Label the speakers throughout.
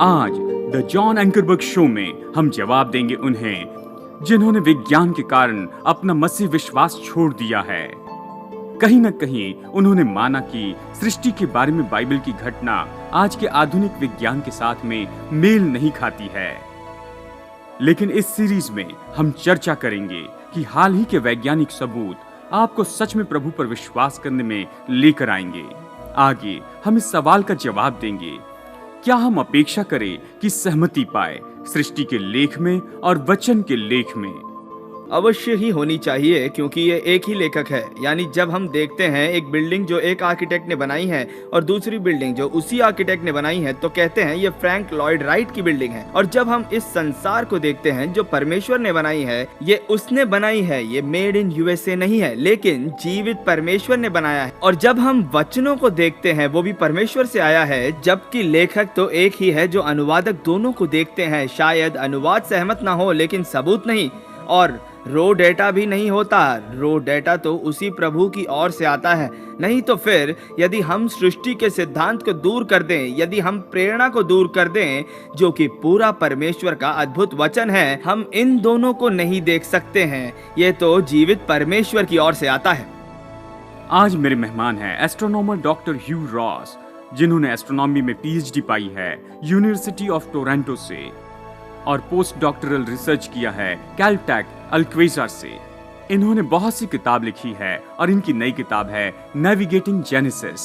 Speaker 1: आज the John एंकरबर्ग show में हम जवाब देंगे उन्हें जिन्होंने विज्ञान के कारण अपना मसीह विश्वास छोड़ दिया है। कहीं न कहीं उन्होंने माना कि सृष्टि के बारे में बाइबल की घटना आज के आधुनिक विज्ञान के साथ में मेल नहीं खाती है। लेकिन इस सीरीज में हम चर्चा करेंगे कि हाल ही के वैज्ञानिक सबूत आपको सच में प्रभु पर विश्वास करने में लेकर आएंगे। आगे हम इस सवाल का जवाब देंगे, क्या हम अपेक्षा करें कि सहमति पाए सृष्टि के लेख में और वचन के लेख में?
Speaker 2: अवश्य ही होनी चाहिए, क्योंकि ये एक ही लेखक है। यानी जब हम देखते हैं एक बिल्डिंग जो एक आर्किटेक्ट ने बनाई है और दूसरी बिल्डिंग जो उसी आर्किटेक्ट ने बनाई है, तो कहते हैं ये फ्रैंक लॉयड राइट की बिल्डिंग है। और जब हम इस संसार को देखते हैं जो परमेश्वर ने बनाई है, ये उसने बनाई है, ये मेड इन यूएसए नहीं है, लेकिन जीवित परमेश्वर ने बनाया है। और जब हम वचनों को देखते हैं, वो भी परमेश्वर से आया है, जबकि लेखक तो एक ही है। जो अनुवादक दोनों को देखते हैं, शायद अनुवाद सहमत ना हो, लेकिन सबूत नहीं, और रो डेटा भी नहीं होता। रो डेटा तो उसी प्रभु की ओर से आता है। नहीं तो फिर यदि हम सृष्टि के सिद्धांत को दूर कर दें, यदि हम प्रेरणा को दूर कर दें, जो कि पूरा परमेश्वर का अद्भुत वचन है, हम इन दोनों को नहीं देख सकते हैं। ये तो जीवित परमेश्वर की ओर से आता है।
Speaker 1: आज मेरे मेहमान हैं एस्ट्रोनॉमर डॉक्टर ह्यू रॉस, जिन्होंने एस्ट्रोनॉमी में पीएचडी पाई है यूनिवर्सिटी ऑफ टोरंटो से और पोस्ट डॉक्टरल रिसर्च किया है कैलटेक अल्क्वेज़र से। इन्होंने बहुत सी किताब लिखी है और इनकी नई किताब है नेविगेटिंग जेनेसिस।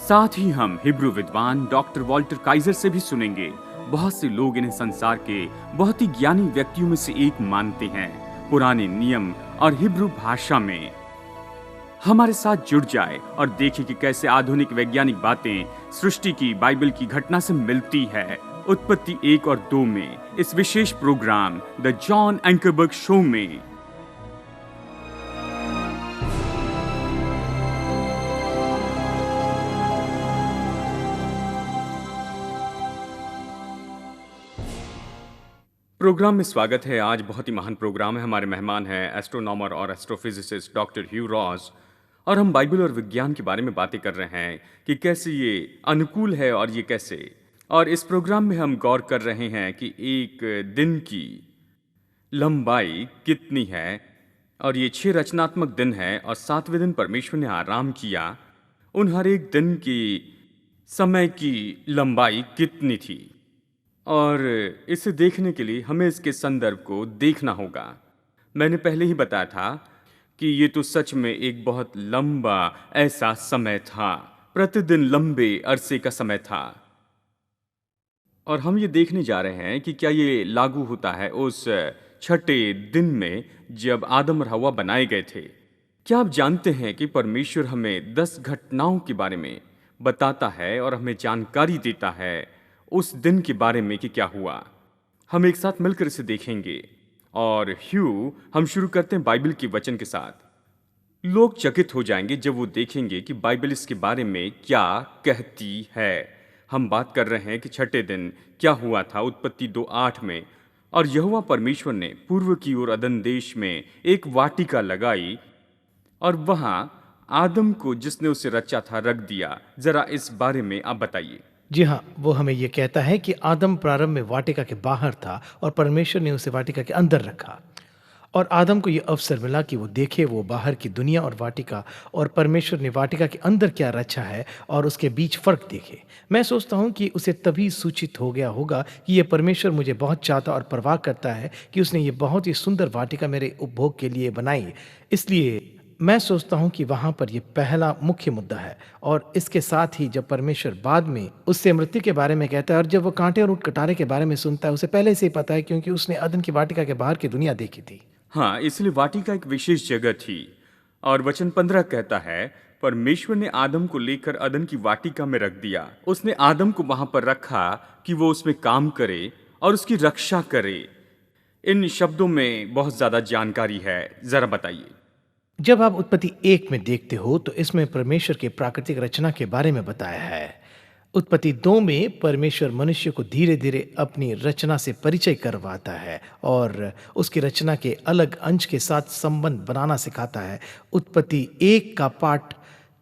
Speaker 1: साथ ही हम हिब्रू विद्वान डॉक्टर वॉल्टर काइजर से भी सुनेंगे। बहुत से लोग इन्हें संसार के बहुत ही ज्ञानी व्यक्तियों में से एक मानते हैं। पुराने नियम और हिब्रू भाषा में हमारे साथ जुड़ जाए और देखें कि कैसे आधुनिक वैज्ञानिक बातें सृष्टि की बाइबल की घटना से मिलती है। उत्पत्ति 1 और 2 में इस विशेष प्रोग्राम द जॉन एंकरबर्ग शो में। प्रोग्राम में स्वागत है। आज बहुत ही महान प्रोग्राम है। हमारे मेहमान हैं एस्ट्रोनॉमर और एस्ट्रोफिजिसिस्ट डॉक्टर ह्यू रॉस, और हम बाइबल और विज्ञान के बारे में बातें कर रहे हैं कि कैसे ये अनुकूल है और ये कैसे। और इस प्रोग्राम में हम गौर कर रहे हैं कि एक दिन की लंबाई कितनी है, और ये 6 रचनात्मक दिन है और 7वें दिन परमेश्वर ने आराम किया। उन हर एक दिन की समय की लंबाई कितनी थी, और इसे देखने के लिए हमें इसके संदर्भ को देखना होगा। मैंने पहले ही बताया था कि ये तो सच में एक बहुत लंबा ऐसा समय था, प्रतिदिन लंबे अरसे का समय था। और हम ये देखने जा रहे हैं कि क्या ये लागू होता है उस छठे दिन में जब आदम और हवा बनाए गए थे। क्या आप जानते हैं कि परमेश्वर हमें 10 घटनाओं के बारे में बताता है और हमें जानकारी देता है उस दिन के बारे में कि क्या हुआ। हम एक साथ मिलकर इसे देखेंगे। और ह्यू, हम शुरू करते हैं बाइबल के वचन के साथ। लोग चकित हो जाएंगे जब वो देखेंगे कि बाइबल इसके बारे में क्या कहती है। हम बात कर रहे हैं कि छठे दिन क्या हुआ था उत्पत्ति 2:8 में। और यहोवा परमेश्वर ने पूर्व की ओर अदन देश में एक वाटिका लगाई और वहां आदम को जिसने उसे रचा था रख दिया। जरा इस बारे में आप बताइए।
Speaker 3: जी हाँ, वो हमें ये कहता है कि आदम प्रारंभ में वाटिका के बाहर था और परमेश्वर ने उसे वाटिका के अंदर रखा। और आदम को ये अवसर मिला कि वो देखे वो बाहर की दुनिया और वाटिका, और परमेश्वर ने वाटिका के अंदर क्या रचा है और उसके बीच फर्क देखे। मैं सोचता हूँ कि उसे तभी सूचित हो गया होगा कि ये परमेश्वर मुझे बहुत चाहता और परवाह करता है कि उसने ये बहुत ही सुंदर वाटिका मेरे उपभोग के लिए बनाई। इसलिए मैं सोचता हूँ कि वहाँ पर ये पहला मुख्य मुद्दा है। और इसके साथ ही जब परमेश्वर बाद में उससे मृत्यु के बारे में कहता है, और जब वो कांटे और ऊँट कटारे के बारे में सुनता है, उसे पहले से ही पता है, क्योंकि उसने अदन की वाटिका के बाहर की दुनिया देखी थी।
Speaker 1: हाँ, इसलिए वाटिका एक विशेष जगह थी। और वचन 15 कहता है, परमेश्वर ने आदम को लेकर अदन की वाटिका में रख दिया। उसने आदम को वहां पर रखा कि वो उसमें काम करे और उसकी रक्षा करे। इन शब्दों में बहुत ज्यादा जानकारी है, जरा बताइए।
Speaker 3: जब आप उत्पत्ति 1 में देखते हो तो इसमें परमेश्वर के प्राकृतिक रचना के बारे में बताया है। उत्पत्ति 2 में परमेश्वर मनुष्य को धीरे धीरे अपनी रचना से परिचय करवाता है और उसकी रचना के अलग अंश के साथ संबंध बनाना सिखाता है। उत्पत्ति 1 का पाठ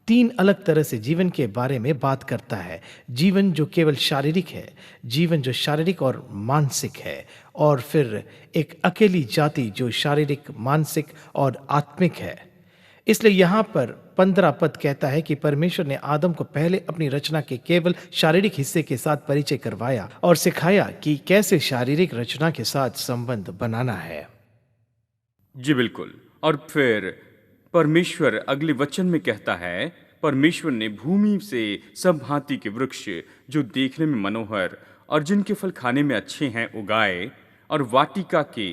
Speaker 3: तीन अलग तरह से जीवन के बारे में बात करता है। जीवन जो केवल शारीरिक है, जीवन जो शारीरिक और मानसिक है, और फिर एक अकेली जाति जो शारीरिक, मानसिक और आत्मिक है। इसलिए यहाँ पर 15 पद कहता है कि परमेश्वर ने आदम को पहले अपनी रचना के केवल शारीरिक हिस्से के साथ परिचय करवाया और सिखाया कि कैसे शारीरिक रचना के साथ संबंध बनाना है।
Speaker 1: जी बिल्कुल। और फिर परमेश्वर अगले वचन में कहता है, परमेश्वर ने भूमि से सब भांति के वृक्ष जो देखने में मनोहर और जिनके फल खाने में अच्छे हैं उगाए, और वाटिका के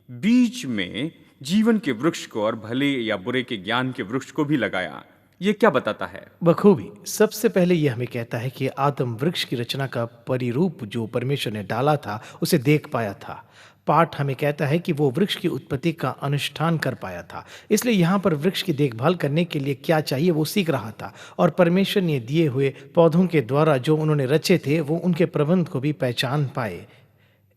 Speaker 1: बीच में जीवन के वृक्ष को और भले या बुरे के ज्ञान के वृक्ष को भी लगाया। ये क्या बताता है?
Speaker 3: बखूबी। सबसे पहले यह हमें कहता है कि आदम वृक्ष की रचना का परिरूप जो परमेश्वर ने डाला था उसे देख पाया था। पाठ हमें कहता है कि वो वृक्ष की उत्पत्ति का अनुष्ठान कर पाया था। इसलिए यहाँ पर वृक्ष की देखभाल करने के लिए क्या चाहिए वो सीख रहा था, और परमेश्वर ने दिए हुए पौधों के द्वारा जो उन्होंने रचे थे वो उनके प्रबंध को भी पहचान पाए।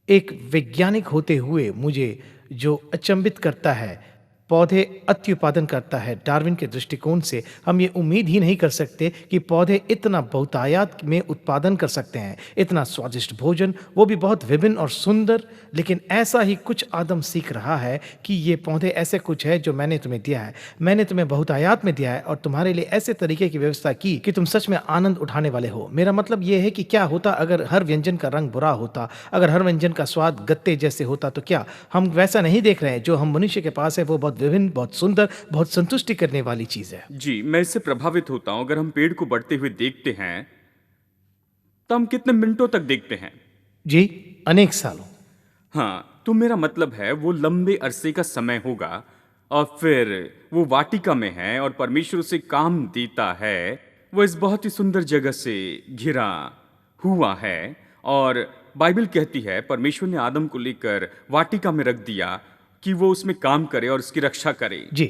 Speaker 3: एक वैज्ञानिक होते हुए मुझे जो अचंभित करता है, पौधे अत्युत्पादन करता है। डार्विन के दृष्टिकोण से हम ये उम्मीद ही नहीं कर सकते कि पौधे इतना बहुतायत में उत्पादन कर सकते हैं, इतना स्वादिष्ट भोजन, वो भी बहुत विभिन्न और सुंदर। लेकिन ऐसा ही कुछ आदम सीख रहा है कि ये पौधे ऐसे कुछ है जो मैंने तुम्हें दिया है, मैंने तुम्हें बहुतायत में दिया है और तुम्हारे लिए ऐसे तरीके की व्यवस्था की कि तुम सच में आनंद उठाने वाले हो। मेरा मतलब ये है कि क्या होता अगर हर व्यंजन का रंग बुरा होता, अगर हर व्यंजन का स्वाद गत्ते जैसे होता, तो क्या हम वैसा नहीं देख रहे हैं? जो हम मनुष्य के पास है वो बहुत विभिन्न, बहुत सुंदर, बहुत संतुष्टि करने वाली चीज है।
Speaker 1: जी, मैं इससे प्रभावित होता हूं। अगर हम पेड़ को बढ़ते हुए देखते हैं तो हम कितने मिनटों तक देखते हैं?
Speaker 3: जी, अनेक सालों।
Speaker 1: हाँ, तो मेरा मतलब है वो लंबे अरसे का समय होगा, और फिर वो वाटिका में है और परमेश्वर उसे काम देता है। वो इस बहुत ही सुंदर जगह से घिरा हुआ है, और बाइबल कहती है परमेश्वर ने आदम को लेकर वाटिका में रख दिया कि वो उसमें काम करे और उसकी रक्षा करे।
Speaker 3: जी,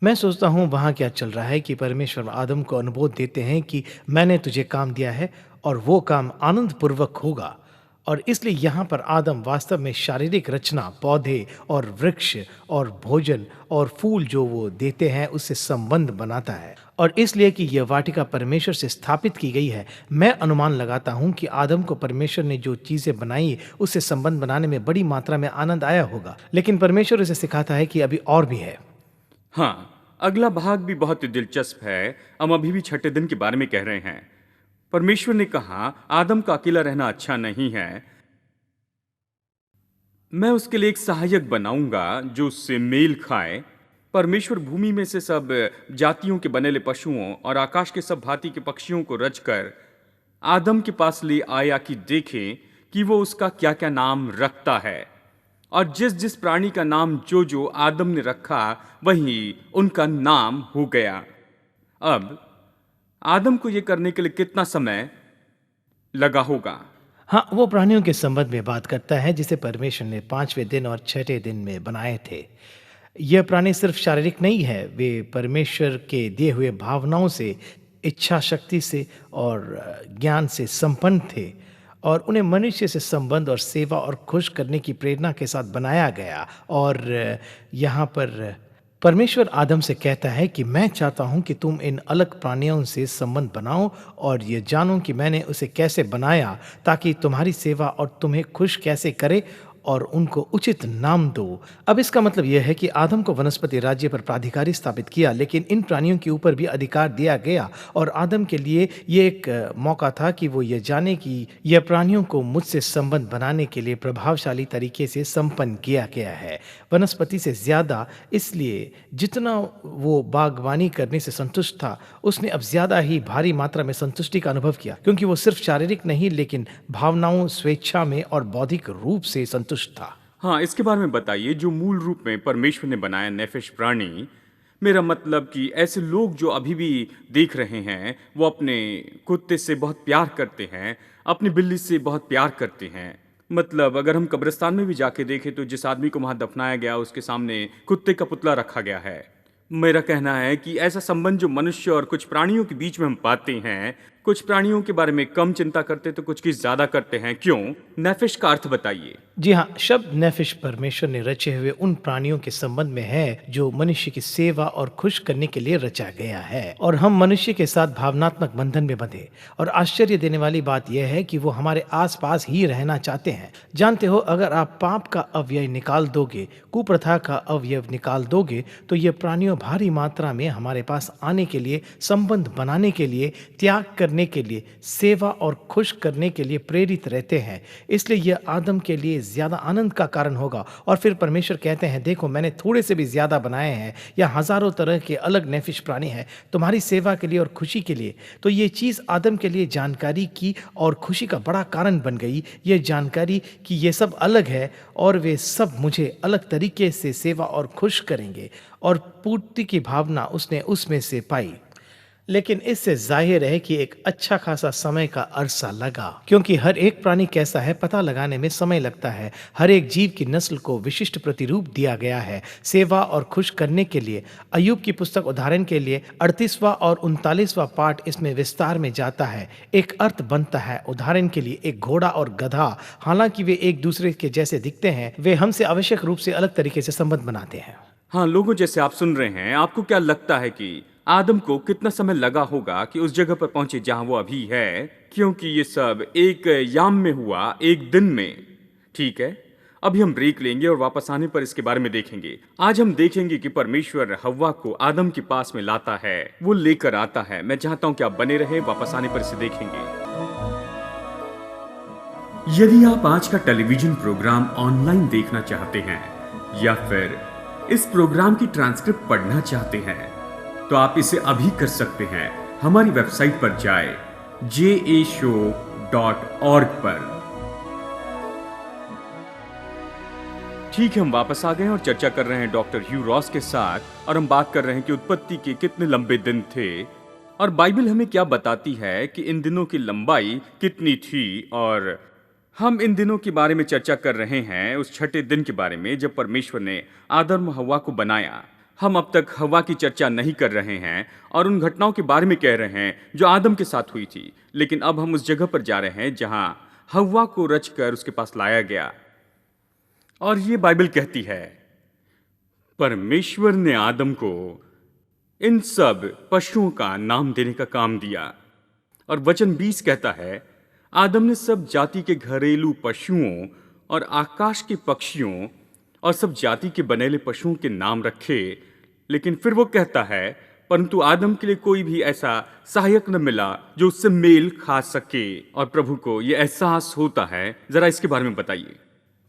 Speaker 3: मैं सोचता हूँ वहाँ क्या चल रहा है कि परमेश्वर आदम को अनुबोध देते हैं कि मैंने तुझे काम दिया है और वो काम आनंद पूर्वक होगा। और इसलिए यहाँ पर आदम वास्तव में शारीरिक रचना, पौधे और वृक्ष और भोजन और फूल जो वो देते हैं उससे संबंध बनाता है। और इसलिए कि यह वाटिका परमेश्वर से स्थापित की गई है, मैं अनुमान लगाता हूँ कि आदम को परमेश्वर ने जो चीज़ें बनाई उससे संबंध बनाने में बड़ी मात्रा में आनंद आया होगा। लेकिन परमेश्वर उसे सिखाता है कि अभी और भी है।
Speaker 1: हाँ, अगला भाग भी बहुत ही दिलचस्प है। हम अभी भी छठे दिन के बारे में कह रहे हैं। परमेश्वर ने कहा आदम का अकेला रहना अच्छा नहीं है, मैं उसके लिए एक सहायक बनाऊंगा जो उससे मेल खाए। परमेश्वर भूमि में से सब जातियों के बनेले पशुओं और आकाश के सब भांति के पक्षियों को रचकर आदम के पास ले आया कि देखें कि वो उसका क्या क्या नाम रखता है। और जिस जिस प्राणी का नाम जो जो आदम ने रखा वही उनका नाम हो गया। अब आदम को ये करने के लिए कितना समय लगा होगा?
Speaker 3: हाँ, वो प्राणियों के संबंध में बात करता है जिसे परमेश्वर ने 5वें दिन और 6ठे दिन में बनाए थे। यह प्राणी सिर्फ शारीरिक नहीं है, वे परमेश्वर के दिए हुए भावनाओं से, इच्छा शक्ति से और ज्ञान से संपन्न थे, और उन्हें मनुष्य से संबंध और सेवा और खुश करने की प्रेरणा के साथ बनाया गया। और यहाँ पर परमेश्वर आदम से कहता है कि मैं चाहता हूँ कि तुम इन अलग प्राणियों से संबंध बनाओ और ये जानो कि मैंने उसे कैसे बनाया ताकि तुम्हारी सेवा और तुम्हें खुश कैसे करे और उनको उचित नाम दो। अब इसका मतलब यह है कि आदम को वनस्पति राज्य पर प्राधिकारी स्थापित किया, लेकिन इन प्राणियों के ऊपर भी अधिकार दिया गया। और आदम के लिए ये एक मौका था कि वो ये जाने कि यह प्राणियों को मुझसे संबंध बनाने के लिए प्रभावशाली तरीके से संपन्न किया गया है, वनस्पति से ज्यादा। इसलिए जितना वो बागवानी करने से संतुष्ट था, उसने अब ज्यादा ही भारी मात्रा में संतुष्टि का अनुभव किया, क्योंकि वो सिर्फ शारीरिक नहीं लेकिन भावनाओं, स्वेच्छा में और बौद्धिक रूप से संतुष्ट था।
Speaker 1: हाँ, इसके बारे में बताइए जो मूल रूप में परमेश्वर ने बनाया नेफिश प्राणी। मेरा मतलब कि ऐसे लोग जो अभी भी देख रहे हैं, वो अपने कुत्ते से बहुत प्यार करते हैं, अपनी बिल्ली से बहुत प्यार करते हैं। मतलब अगर हम कब्रिस्तान में भी जाके देखें तो जिस आदमी को वहां दफनाया गया उसके सामने कुत्ते का पुतला रखा गया है। मेरा कहना है कि ऐसा संबंध जो मनुष्य और कुछ प्राणियों के बीच में हम पाते हैं कुछ प्राणियों के बारे में कम चिंता करते तो कुछ की ज्यादा करते हैं, क्यों? नेफिश का अर्थ बताइए।
Speaker 3: जी हाँ, शब्द नेफिश परमेश्वर ने रचे हुए उन प्राणियों के संबंध में है जो मनुष्य की सेवा और खुश करने के लिए रचा गया है, और हम मनुष्य के साथ भावनात्मक बंधन में बंधे। और आश्चर्य देने वाली बात यह है कि वो हमारे आसपास ही रहना चाहते हैं। जानते हो, अगर आप पाप का अवयव निकाल दोगे, कुप्रथा का अवयव निकाल दोगे, तो ये प्राणियों भारी मात्रा में हमारे पास आने के लिए, संबंध बनाने के लिए, त्याग करने के लिए, सेवा और खुश करने के लिए प्रेरित रहते हैं। इसलिए यह आदम के लिए ज्यादा आनंद का कारण होगा। और फिर परमेश्वर कहते हैं, देखो मैंने थोड़े से भी ज्यादा बनाए हैं, या हजारों तरह के अलग नेफिश प्राणी हैं तुम्हारी सेवा के लिए और खुशी के लिए। तो ये चीज आदम के लिए जानकारी की और खुशी का बड़ा कारण बन गई। ये जानकारी कि ये सब अलग है और वे सब मुझे अलग तरीके से सेवा और खुश करेंगे, और पूर्ति की भावना उसने उसमें से पाई। लेकिन इससे जाहिर है कि एक अच्छा खासा समय का अरसा लगा, क्योंकि हर एक प्राणी कैसा है पता लगाने में समय लगता है। हर एक जीव की नस्ल को विशिष्ट प्रतिरूप दिया गया है सेवा और खुश करने के लिए। अय्यूब की पुस्तक उदाहरण के लिए 38वां और 39वां पाठ इसमें विस्तार में जाता है। एक अर्थ बनता है। उदाहरण के लिए एक घोड़ा और गधा, हालांकि वे एक दूसरे के जैसे दिखते हैं, वे हमसे आवश्यक रूप से अलग तरीके से संबंध बनाते हैं।
Speaker 1: हाँ, लोगों जैसे आप सुन रहे हैं, आपको क्या लगता है कि आदम को कितना समय लगा होगा कि उस जगह पर पहुंचे जहां वो अभी है? क्योंकि ये सब एक याम में हुआ, एक दिन में। ठीक है, अभी हम ब्रेक लेंगे और वापस आने पर इसके बारे में देखेंगे। आज हम देखेंगे कि परमेश्वर हव्वा को आदम के पास में लाता है, वो लेकर आता है। मैं चाहता हूं कि आप बने रहे, वापस आने पर इसे देखेंगे। यदि आप आज का टेलीविजन प्रोग्राम ऑनलाइन देखना चाहते हैं या फिर इस प्रोग्राम की ट्रांसक्रिप्ट पढ़ना चाहते हैं, तो आप इसे अभी कर सकते हैं। हमारी वेबसाइट पर जाएं, jashow.org पर। ठीक है, हम वापस आ गए और चर्चा कर रहे हैं डॉक्टर ह्यू रॉस के साथ, और हम बात कर रहे हैं कि उत्पत्ति के कितने लंबे दिन थे और बाइबल हमें क्या बताती है कि इन दिनों की लंबाई कितनी थी। और हम इन दिनों के बारे में चर्चा कर रहे हैं, उस छठे दिन के बारे में जब परमेश्वर ने आदम और हव्वा को बनाया। हम अब तक हव्वा की चर्चा नहीं कर रहे हैं और उन घटनाओं के बारे में कह रहे हैं जो आदम के साथ हुई थी, लेकिन अब हम उस जगह पर जा रहे हैं जहां हव्वा को रचकर उसके पास लाया गया। और ये बाइबल कहती है, परमेश्वर ने आदम को इन सब पशुओं का नाम देने का काम दिया। और वचन 20 कहता है, आदम ने सब जाति के घरेलू पशुओं और आकाश के पक्षियों और सब जाति के बनेले पशुओं के नाम रखे। लेकिन फिर वो कहता है, परंतु आदम के लिए कोई भी ऐसा सहायक न मिला जो उससे मेल खा सके। और प्रभु को यह एहसास होता है। जरा इसके बारे में बताइए।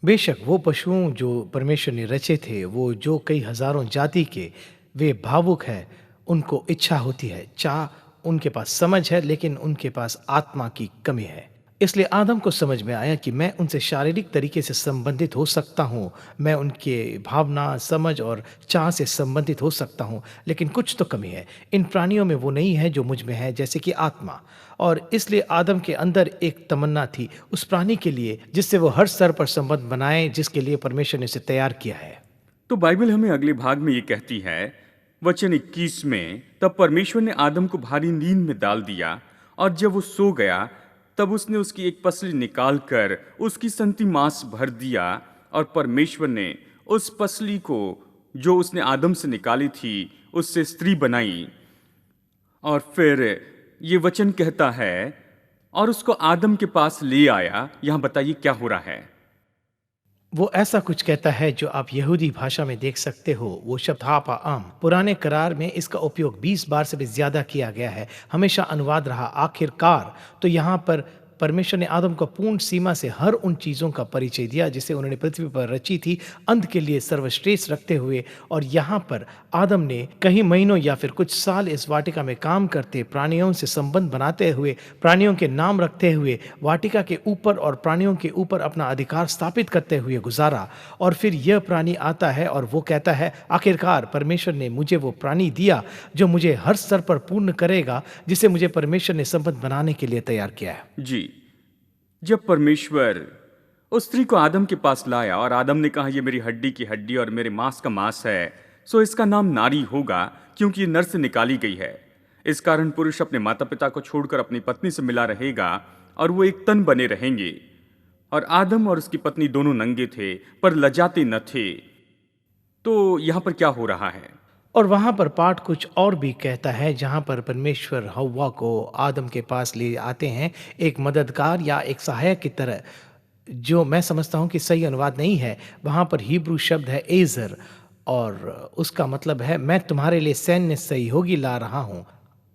Speaker 3: बेशक वो पशुओं जो परमेश्वर ने रचे थे, वो जो कई हजारों जाति के, वे भावुक है, उनको इच्छा होती है, चाह, उनके पास समझ है, लेकिन उनके पास आत्मा की कमी है। इसलिए आदम को समझ में आया कि मैं उनसे शारीरिक तरीके से संबंधित हो सकता हूँ, मैं उनके भावना, समझ और चाह से संबंधित हो सकता हूँ, लेकिन कुछ तो कमी है। इन प्राणियों में वो नहीं है जो मुझ में है, जैसे कि आत्मा। और इसलिए आदम के अंदर एक तमन्ना थी उस प्राणी के लिए जिससे वो हर स्तर पर संबंध बनाए, जिसके लिए परमेश्वर ने उसे तैयार किया है।
Speaker 1: तो बाइबल हमें अगले भाग में ये कहती है, वचन 21 में, तब परमेश्वर ने आदम को भारी नींद में डाल दिया, और जब वो सो गया तब उसने उसकी एक पसली निकालकर उसकी संति मांस भर दिया। और परमेश्वर ने उस पसली को जो उसने आदम से निकाली थी उससे स्त्री बनाई। और फिर ये वचन कहता है, और उसको आदम के पास ले आया। यहां बताइए क्या हो रहा है।
Speaker 3: वो ऐसा कुछ कहता है जो आप यहूदी भाषा में देख सकते हो। वो शब्द हापा आम, पुराने करार में इसका उपयोग 20 बार से भी ज्यादा किया गया है। हमेशा अनुवाद रहा आखिरकार। तो यहाँ पर परमेश्वर ने आदम को पूर्ण सीमा से हर उन चीज़ों का परिचय दिया जिसे उन्होंने पृथ्वी पर रची थी, अंत के लिए सर्वश्रेष्ठ रखते हुए। और यहाँ पर आदम ने कई महीनों या फिर कुछ साल इस वाटिका में काम करते, प्राणियों से संबंध बनाते हुए, प्राणियों के नाम रखते हुए, वाटिका के ऊपर और प्राणियों के ऊपर अपना अधिकार स्थापित करते हुए गुजारा। और फिर यह प्राणी आता है और वो कहता है, आखिरकार परमेश्वर ने मुझे वो प्राणी दिया जो मुझे हर स्तर पर पूर्ण करेगा, जिसे मुझे परमेश्वर ने संबंध बनाने के लिए तैयार किया है।
Speaker 1: जी, जब परमेश्वर उस स्त्री को आदम के पास लाया और आदम ने कहा, ये मेरी हड्डी की हड्डी और मेरे मांस का मांस है, सो इसका नाम नारी होगा क्योंकि ये नर से निकाली गई है। इस कारण पुरुष अपने माता पिता को छोड़कर अपनी पत्नी से मिला रहेगा और वो एक तन बने रहेंगे। और आदम और उसकी पत्नी दोनों नंगे थे पर लजाते न थे। तो यहां पर क्या हो रहा है?
Speaker 3: और वहां पर पाठ कुछ और भी कहता है, जहां पर परमेश्वर हव्वा को आदम के पास ले आते हैं एक मददगार या एक सहायक की तरह, जो मैं समझता हूं कि सही अनुवाद नहीं है। वहां पर हिब्रू शब्द है एजर, और उसका मतलब है मैं तुम्हारे लिए सैन्य सहयोगी ला रहा हूं।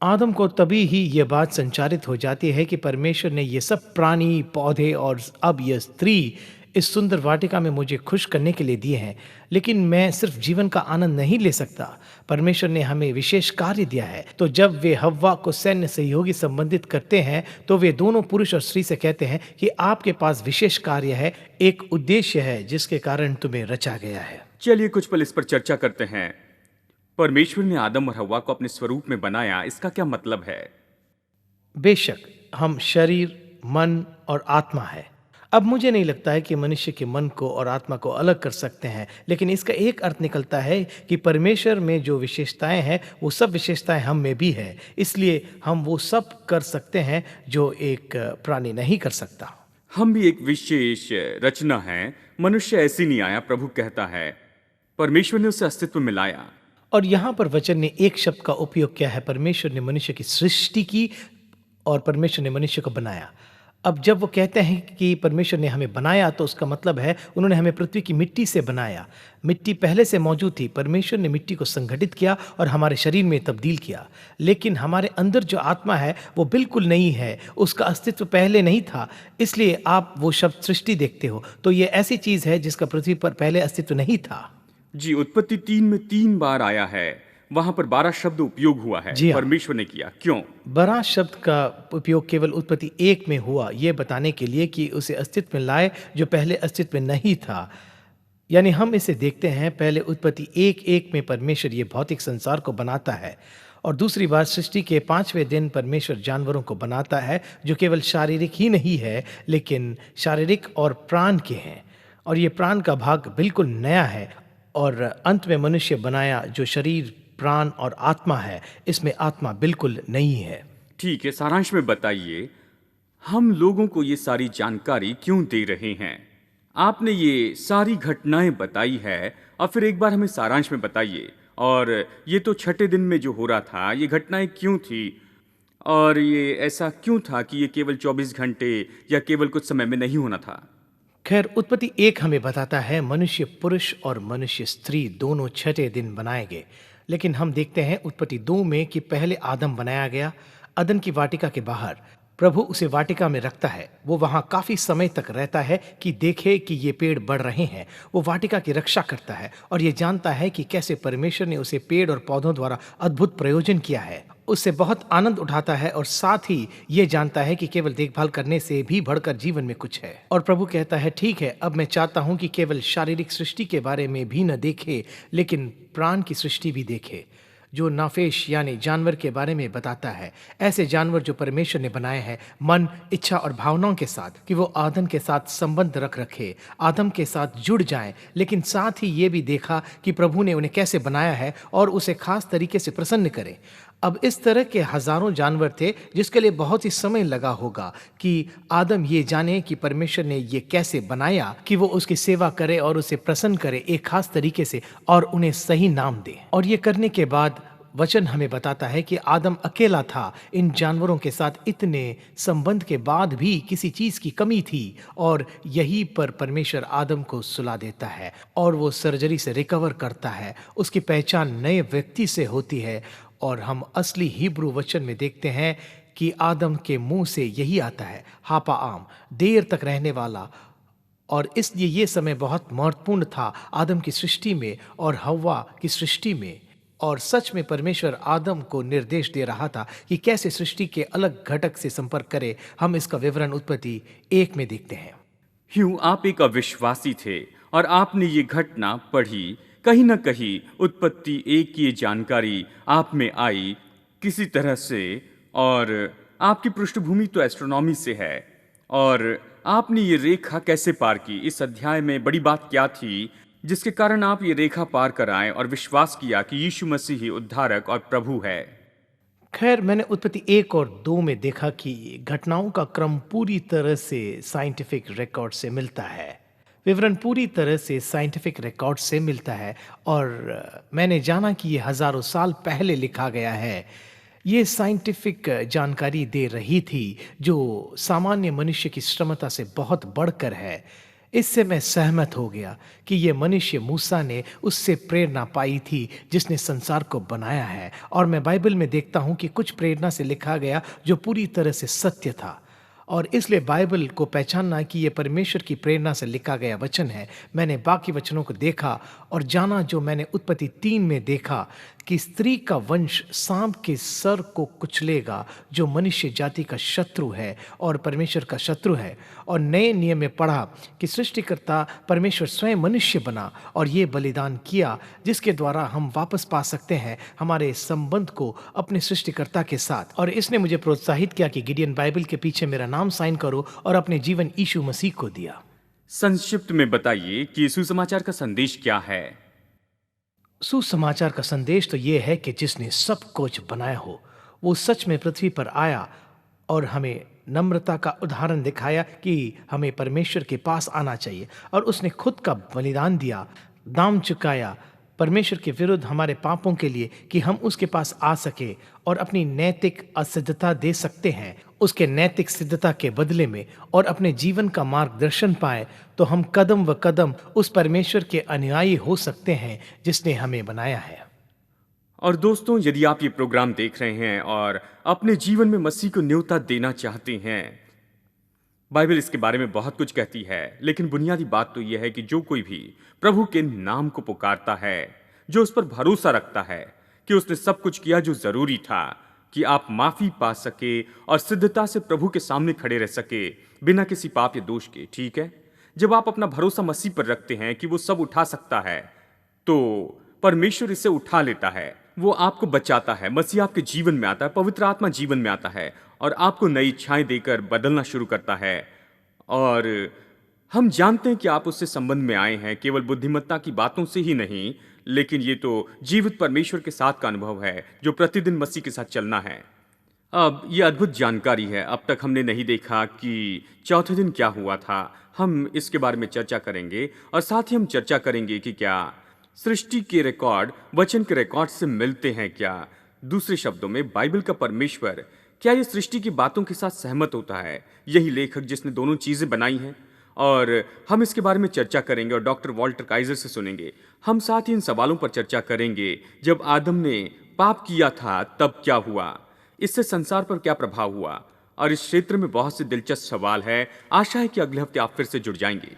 Speaker 3: आदम को तभी ही यह बात संचारित हो जाती है कि परमेश्वर ने ये सब प्राणी, पौधे और अब यह स्त्री इस सुंदर वाटिका में मुझे खुश करने के लिए दिए हैं, लेकिन मैं सिर्फ जीवन का आनंद नहीं ले सकता। परमेश्वर ने हमें विशेष कार्य दिया है। तो जब वे हव्वा को सैन्य सहयोगी संबंधित करते हैं, तो वे दोनों पुरुष और स्त्री से कहते हैं कि आपके पास विशेष कार्य है, एक उद्देश्य है जिसके कारण तुम्हें रचा गया है।
Speaker 1: चलिए कुछ पल इस पर चर्चा करते हैं। परमेश्वर ने आदम और हव्वा को अपने स्वरूप में बनाया, इसका क्या मतलब है?
Speaker 3: बेशक हम शरीर, मन और आत्मा है। अब मुझे नहीं लगता है कि मनुष्य के मन को और आत्मा को अलग कर सकते हैं, लेकिन इसका एक अर्थ निकलता है कि परमेश्वर में जो विशेषताएं हैं वो सब विशेषताएं हम में भी है। इसलिए हम वो सब कर सकते हैं जो एक प्राणी नहीं कर सकता।
Speaker 1: हम भी एक विशेष रचना है। मनुष्य ऐसे नहीं आया, प्रभु कहता है। परमेश्वर ने उसे अस्तित्व में लाया।
Speaker 3: और यहाँ पर वचन ने एक शब्द का उपयोग किया है, परमेश्वर ने मनुष्य की सृष्टि की और परमेश्वर ने मनुष्य को बनाया। अब जब वो कहते हैं कि परमेश्वर ने हमें बनाया, तो उसका मतलब है उन्होंने हमें पृथ्वी की मिट्टी से बनाया। मिट्टी पहले से मौजूद थी, परमेश्वर ने मिट्टी को संगठित किया और हमारे शरीर में तब्दील किया। लेकिन हमारे अंदर जो आत्मा है वो बिल्कुल नहीं है, उसका अस्तित्व पहले नहीं था। इसलिए आप वो शब्द सृष्टि देखते हो तो ये ऐसी चीज है जिसका पृथ्वी पर पहले अस्तित्व नहीं था।
Speaker 1: जी, उत्पत्ति 3 में 3 बार आया है। वहां पर 12 शब्द उपयोग हुआ है।
Speaker 3: जी हाँ।
Speaker 1: परमेश्वर ने किया। क्यों?
Speaker 3: 12 शब्द का उपयोग केवल उत्पत्ति 1 में हुआ, ये बताने के लिए कि उसे अस्तित्व में लाए जो पहले अस्तित्व में नहीं था। यानी हम इसे देखते हैं, पहले उत्पत्ति 1:1 में परमेश्वर ये भौतिक संसार को बनाता है, और दूसरी बार सृष्टि के 5वें दिन परमेश्वर जानवरों को बनाता है जो केवल शारीरिक ही नहीं है लेकिन शारीरिक और प्राण के हैं, और ये प्राण का भाग बिल्कुल नया है। और अंत में मनुष्य बनाया जो शरीर, प्राण और आत्मा है। इसमें आत्मा बिल्कुल नहीं है।
Speaker 1: ठीक है, सारांश में बताइए, हम लोगों को ये सारी जानकारी क्यों दे रहे हैं? आपने ये सारी घटनाएं बताई है, और फिर एक बार हमें सारांश में बताइए। और ये तो छठे दिन में जो हो रहा था, ये घटनाएं क्यों थी? और ये ऐसा क्यों था कि ये केवल 24 घंटे या केवल कुछ समय में नहीं होना था?
Speaker 3: खैर, उत्पत्ति 1 हमें बताता है मनुष्य पुरुष और मनुष्य स्त्री दोनों छठे दिन बनाए गए। लेकिन हम देखते हैं उत्पत्ति 2 में कि पहले आदम बनाया गया अदन की वाटिका के बाहर। प्रभु उसे वाटिका में रखता है। वो वहां काफी समय तक रहता है कि देखे कि ये पेड़ बढ़ रहे हैं। वो वाटिका की रक्षा करता है और ये जानता है कि कैसे परमेश्वर ने उसे पेड़ और पौधों द्वारा अद्भुत प्रयोजन किया है। उससे बहुत आनंद उठाता है और साथ ही ये जानता है कि केवल देखभाल करने से भी बढ़कर जीवन में कुछ है। और प्रभु कहता है, ठीक है, अब मैं चाहता हूं कि केवल शारीरिक सृष्टि के बारे में भी न देखे लेकिन प्राण की सृष्टि भी देखे, जो नाफेश यानी जानवर के बारे में बताता है। ऐसे जानवर जो परमेश्वर ने बनाए हैं मन, इच्छा और भावनाओं के साथ, कि वो आदम के साथ संबंध रखे, आदम के साथ जुड़ जाएं। लेकिन साथ ही ये भी देखा कि प्रभु ने उन्हें कैसे बनाया है और उसे खास तरीके से प्रसन्न करे। अब इस तरह के हजारों जानवर थे जिसके लिए बहुत ही समय लगा होगा कि आदम ये जाने कि परमेश्वर ने ये कैसे बनाया कि वो उसकी सेवा करे और उसे प्रसन्न करे एक खास तरीके से और उन्हें सही नाम दे। और ये करने के बाद वचन हमें बताता है कि आदम अकेला था। इन जानवरों के साथ इतने संबंध के बाद भी किसी चीज की कमी थी, और यहीं पर परमेश्वर आदम को सुला देता है और वो सर्जरी से रिकवर करता है। उसकी पहचान नए व्यक्ति से होती है और हम असली हिब्रू वचन में देखते हैं कि आदम के मुंह से यही आता है, हापा आम, देर तक रहने वाला। और इसलिए ये समय बहुत महत्वपूर्ण था आदम की सृष्टि में और हव्वा की सृष्टि में। और सच में परमेश्वर आदम को निर्देश दे रहा था कि कैसे सृष्टि के अलग घटक से संपर्क करे। हम इसका विवरण उत्पत्ति 1 में देखते हैं।
Speaker 1: ह्यू, आप एक अविश्वासी थे और आपने ये घटना पढ़ी। कहीं ना कहीं उत्पत्ति 1 की ये जानकारी आप में आई किसी तरह से, और आपकी पृष्ठभूमि तो एस्ट्रोनॉमी से है। और आपने ये रेखा कैसे पार की? इस अध्याय में बड़ी बात क्या थी जिसके कारण आप ये रेखा पार कर आए और विश्वास किया कि यीशु मसीह ही उद्धारक और प्रभु है?
Speaker 3: खैर, मैंने उत्पत्ति 1 और 2 में देखा कि घटनाओं का क्रम पूरी तरह से साइंटिफिक रिकॉर्ड से मिलता है। विवरण पूरी तरह से साइंटिफिक रिकॉर्ड से मिलता है और मैंने जाना कि ये हज़ारों साल पहले लिखा गया है। ये साइंटिफिक जानकारी दे रही थी जो सामान्य मनुष्य की क्षमता से बहुत बढ़कर है। इससे मैं सहमत हो गया कि ये मनुष्य मूसा ने उससे प्रेरणा पाई थी जिसने संसार को बनाया है, और मैं बाइबल में देखता हूँ कि कुछ प्रेरणा से लिखा गया जो पूरी तरह से सत्य था। और इसलिए बाइबल को पहचानना कि ये परमेश्वर की प्रेरणा से लिखा गया वचन है। मैंने बाकी वचनों को देखा और जाना जो मैंने उत्पत्ति 3 में देखा कि स्त्री का वंश सांप के सर को कुचलेगा, जो मनुष्य जाति का शत्रु है और परमेश्वर का शत्रु है। और नए नियम में पढ़ा कि सृष्टिकर्ता परमेश्वर स्वयं मनुष्य बना और ये बलिदान किया जिसके द्वारा हम वापस पा सकते हैं हमारे संबंध को अपने सृष्टिकर्ता के साथ। और इसने मुझे प्रोत्साहित किया कि गिडियन बाइबल के पीछे मेरा नाम साइन करो और अपने जीवन यीशु मसीह को दिया।
Speaker 1: संक्षिप्त में बताइए कि सुसमाचार का संदेश क्या है।
Speaker 3: सुसमाचार का संदेश तो ये है कि जिसने सब कुछ बनाया हो वो सच में पृथ्वी पर आया और हमें नम्रता का उदाहरण दिखाया कि हमें परमेश्वर के पास आना चाहिए, और उसने खुद का बलिदान दिया, दाम चुकाया परमेश्वर के विरुद्ध हमारे पापों के लिए कि हम उसके पास आ सके और अपनी नैतिक असिद्धता दे सकते हैं उसके नैतिक सिद्धता के बदले में, और अपने जीवन का मार्गदर्शन पाए तो हम कदम व कदम उस परमेश्वर के अनुयायी हो सकते हैं जिसने हमें बनाया है।
Speaker 1: और दोस्तों, यदि आप ये प्रोग्राम देख रहे हैं और अपने जीवन में मसीह को न्योता देना चाहते हैं, बाइबल इसके बारे में बहुत कुछ कहती है, लेकिन बुनियादी बात तो यह है कि जो कोई भी प्रभु के नाम को पुकारता है, जो उस पर भरोसा रखता है कि उसने सब कुछ किया जो जरूरी था कि आप माफी पा सके और सिद्धता से प्रभु के सामने खड़े रह सके बिना किसी पाप या दोष के। ठीक है, जब आप अपना भरोसा मसीह पर रखते हैं कि वो सब उठा सकता है, तो परमेश्वर इसे उठा लेता है। वो आपको बचाता है, मसीह आपके जीवन में आता है, पवित्र आत्मा जीवन में आता है और आपको नई इच्छाएं देकर बदलना शुरू करता है। और हम जानते हैं कि आप उससे संबंध में आए हैं केवल बुद्धिमत्ता की बातों से ही नहीं, लेकिन ये तो जीवित परमेश्वर के साथ का अनुभव है जो प्रतिदिन मसीह के साथ चलना है। अब ये अद्भुत जानकारी है। अब तक हमने नहीं देखा कि चौथे दिन क्या हुआ था। हम इसके बारे में चर्चा करेंगे और साथ ही हम चर्चा करेंगे कि क्या सृष्टि के रिकॉर्ड वचन के रिकॉर्ड से मिलते हैं क्या। दूसरे शब्दों में, बाइबल का परमेश्वर क्या ये सृष्टि की बातों के साथ सहमत होता है? यही लेखक जिसने दोनों चीजें बनाई हैं, और हम इसके बारे में चर्चा करेंगे और डॉक्टर वॉल्टर काइजर से सुनेंगे। हम साथ ही इन सवालों पर चर्चा करेंगे, जब आदम ने पाप किया था तब क्या हुआ, इससे संसार पर क्या प्रभाव हुआ, और इस क्षेत्र में बहुत से दिलचस्प सवाल है। आशा है कि अगले हफ्ते आप फिर से जुड़ जाएंगे।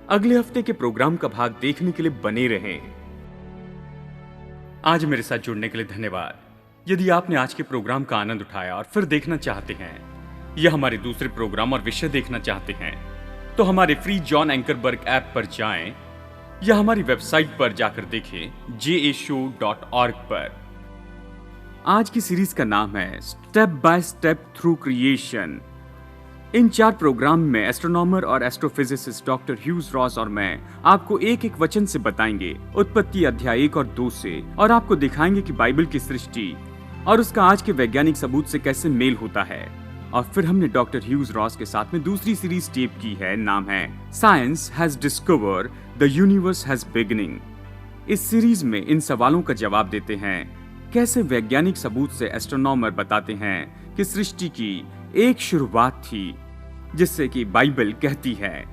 Speaker 1: अगले हफ्ते के प्रोग्राम का भाग देखने के लिए बने रहें। आज मेरे साथ जुड़ने के लिए धन्यवाद। यदि आपने आज के प्रोग्राम का आनंद उठाया और फिर देखना चाहते हैं या हमारे दूसरे प्रोग्राम और विषय देखना चाहते हैं, तो हमारे फ्री जॉन एंकरबर्ग ऐप पर जाएं या हमारी वेबसाइट पर जाकर देखें jashow.org पर। आज की सीरीज का नाम है step by step through creation. इन 4 प्रोग्राम में एस्ट्रोनॉमर और एस्ट्रोफिजिसिस्ट डॉक्टर ह्यूज रॉस और मैं आपको एक एक वचन से बताएंगे, उत्पत्ति अध्याय 1 और 2 से, और आपको दिखाएंगे कि बाइबल की सृष्टि और उसका आज के वैज्ञानिक सबूत से कैसे मेल होता है। और फिर हमने डॉक्टर ह्यूज रॉस के साथ में दूसरी सीरीज टेप की है, नाम है science has discovered the universe has beginning. इस सीरीज में इन सवालों का जवाब देते हैं, कैसे वैज्ञानिक सबूत से एस्ट्रोनॉमर बताते हैं कि सृष्टि की एक शुरुआत थी, जिससे कि बाइबल कहती है।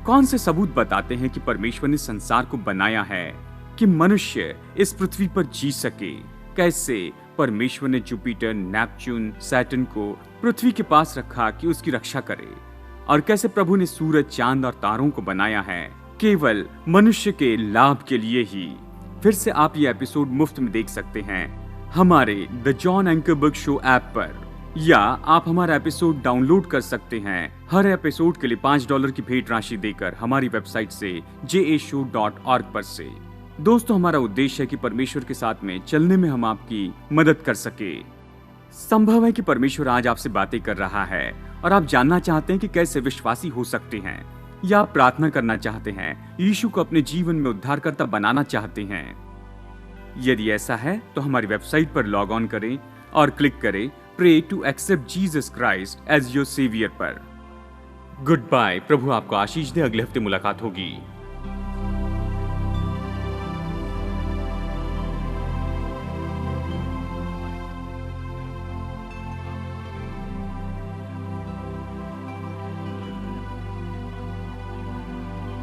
Speaker 1: कौन से सबूत बताते हैं कि परमेश्वर ने संसार को बनाया है कि मनुष्य इस पृथ्वी पर जी सके। कैसे परमेश्वर ने जुपिटर, नेपच्यून, सैटर्न को पृथ्वी के पास रखा कि उसकी रक्षा करे, और कैसे प्रभु ने सूरज, चांद और तारों को बनाया है केवल मनुष्य के लाभ के लिए ही। फिर से आप ये एपिसोड मुफ्त में देख सकते हैं हमारे द जॉन एंकरबर्ग शो ऐप पर, या आप हमारा एपिसोड डाउनलोड कर सकते हैं हर एपिसोड के लिए $5 की भेंट राशि देकर हमारी वेबसाइट से jashow.org पर से। दोस्तों, हमारा उद्देश्य है कि परमेश्वर के साथ में चलने में हम आपकी मदद कर सके। संभव है कि परमेश्वर आज आपसे बातें कर रहा है और आप जानना चाहते हैं कि कैसे विश्वासी हो सकते हैं, या आप प्रार्थना करना चाहते हैं, यीशु को अपने जीवन में उद्धारकर्ता बनाना चाहते हैं। यदि ऐसा है तो हमारी वेबसाइट पर लॉग ऑन करें और क्लिक करें pray to accept Jesus Christ as your saviour पर। Goodbye. प्रभु आपको आशीष दे। अगले हफ्ते मुलाकात होगी।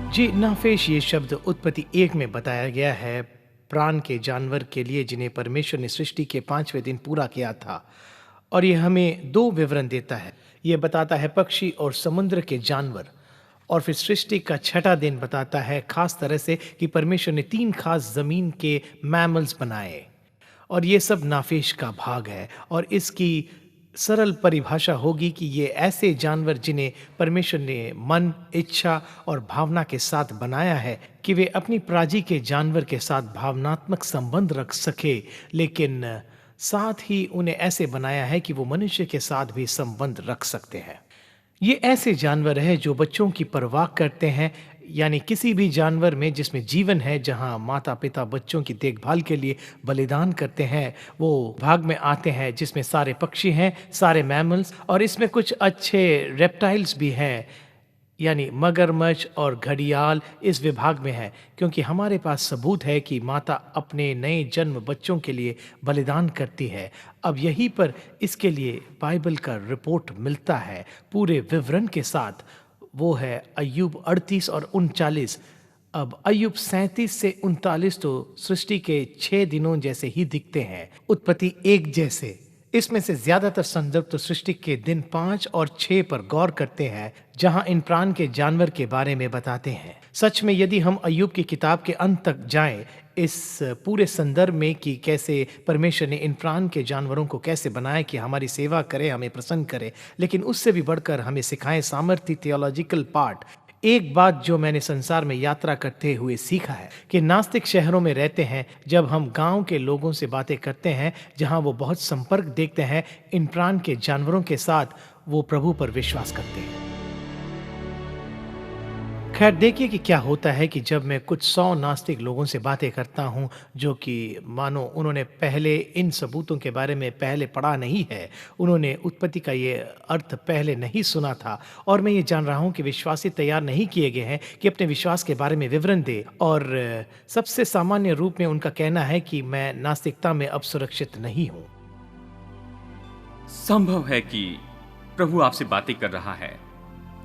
Speaker 3: जी, नाफेश ये शब्द उत्पत्ति 1 में बताया गया है प्राण के जानवर के लिए जिन्हें परमेश्वर ने सृष्टि के 5वें दिन पूरा किया था। और ये हमें 2 विवरण देता है। ये बताता है पक्षी और समुद्र के जानवर, और फिर सृष्टि का 6ठा दिन बताता है खास तरह से कि परमेश्वर ने 3 खास जमीन के मैमल्स बनाए। और ये सब नाफेश का भाग है। और इसकी सरल परिभाषा होगी कि ये ऐसे जानवर जिन्हें परमेश्वर ने मन, इच्छा और भावना के साथ बनाया है कि वे अपनी प्राजी के जानवर के साथ भावनात्मक संबंध रख सके, लेकिन साथ ही उन्हें ऐसे बनाया है कि वो मनुष्य के साथ भी संबंध रख सकते हैं। ये ऐसे जानवर हैं जो बच्चों की परवाह करते हैं, यानी किसी भी जानवर में जिसमें जीवन है, जहां माता पिता बच्चों की देखभाल के लिए बलिदान करते हैं, वो भाग में आते हैं जिसमें सारे पक्षी हैं, सारे मैमल्स, और इसमें कुछ अच्छे रेप्टाइल्स भी हैं, यानी मगरमच्छ और घड़ियाल इस विभाग में है, क्योंकि हमारे पास सबूत है कि माता अपने नए जन्म बच्चों के लिए बलिदान करती है। अब यहीं पर इसके लिए बाइबल का रिपोर्ट मिलता है पूरे विवरण के साथ। वो है अय्यूब 38 और 39। अब अय्यूब 37 से 39 तो सृष्टि के 6 दिनों जैसे ही दिखते हैं, उत्पत्ति 1 जैसे। इसमें से ज्यादातर संदर्भ तो सृष्टि के दिन 5 और 6 पर गौर करते हैं, जहां इन प्राण के जानवर के बारे में बताते हैं। सच में यदि हम अय्यूब की किताब के अंत तक जाएं, इस पूरे संदर्भ में कि कैसे परमेश्वर ने इन प्राण के जानवरों को कैसे बनाया कि हमारी सेवा करे, हमें प्रसन्न करे, लेकिन उससे भी बढ़कर हमें सिखाएं सामर्थ्य थियोलॉजिकल पार्ट। एक बात जो मैंने संसार में यात्रा करते हुए सीखा है कि नास्तिक शहरों में रहते हैं, जब हम गांव के लोगों से बातें करते हैं जहां वो बहुत संपर्क देखते हैं इन प्राण के जानवरों के साथ, वो प्रभु पर विश्वास करते हैं। खैर, देखिए कि क्या होता है कि जब मैं कुछ 100 नास्तिक लोगों से बातें करता हूं जो कि मानो उन्होंने पहले इन सबूतों के बारे में पहले पढ़ा नहीं है, उन्होंने उत्पत्ति का ये अर्थ पहले नहीं सुना था, और मैं ये जान रहा हूं कि विश्वासी तैयार नहीं किए गए हैं कि अपने विश्वास के बारे में विवरण दे, और सबसे सामान्य रूप में उनका कहना है कि मैं नास्तिकता में अब सुरक्षित नहीं हूं।
Speaker 1: संभव है कि प्रभु आपसे बातें कर रहा है।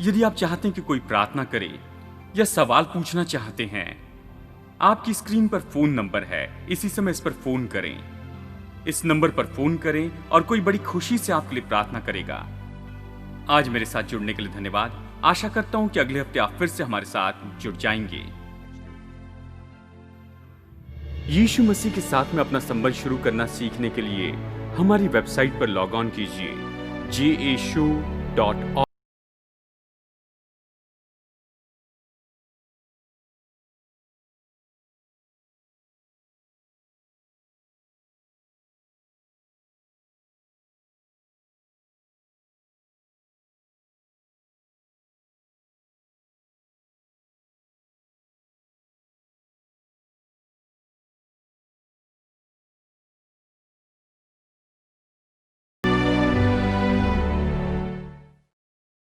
Speaker 1: यदि आप चाहते हैं कि कोई प्रार्थना करे या सवाल पूछना चाहते हैं, आपकी स्क्रीन पर फोन नंबर है, इसी समय इस पर फोन करें। इस नंबर पर फोन करें और कोई बड़ी खुशी से आपके लिए प्रार्थना करेगा। आज मेरे साथ जुड़ने के लिए धन्यवाद। आशा करता हूं कि अगले हफ्ते आप फिर से हमारे साथ जुड़ जाएंगे। यीशु मसीह के साथ में अपना संबंध शुरू करना सीखने के लिए हमारी वेबसाइट पर लॉग ऑन कीजिए jashow.org।